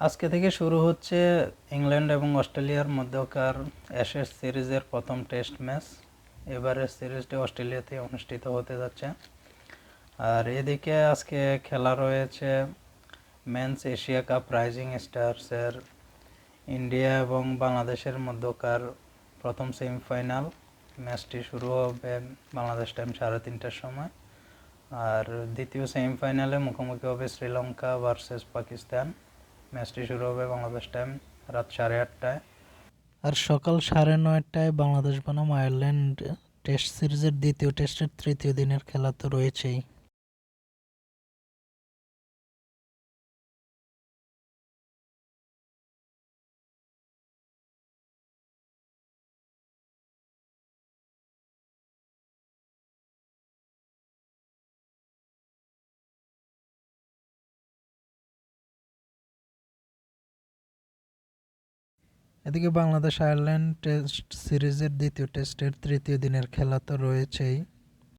আজকে থেকে শুরু হচ্ছে ইংল্যান্ড এবং অস্ট্রেলিয়ার মধ্যকার অ্যাশেজ সিরিজের প্রথম টেস্ট ম্যাচ। এবারের সিরিজটি অস্ট্রেলিয়াতে অনুষ্ঠিত হতে যাচ্ছে। আর এদিকে আজকে খেলা রয়েছে মেন্স এশিয়া কাপ রাইজিং স্টার্সের ইন্ডিয়া এবং বাংলাদেশের মধ্যকার প্রথম সেমিফাইনাল। ম্যাচটি শুরু হবে বাংলাদেশ টাইম 3:30টার সময়। আর দ্বিতীয় সেমিফাইনালে মুখোমুখি হবে শ্রীলঙ্কা ভার্সেস পাকিস্তান। ম্যাচটি শুরু হবে বাংলাদেশ টাইম রাত 8:30টায়। আর সকাল 9:30টায় বাংলাদেশ বনাম আয়ারল্যান্ড টেস্ট সিরিজের দ্বিতীয় টেস্টের তৃতীয় দিনের খেলা তো রয়েছেই। এদিকে বাংলাদেশ আয়ারল্যান্ড টেস্ট সিরিজের দ্বিতীয় টেস্টের তৃতীয় দিনের খেলা তো রয়েছেই।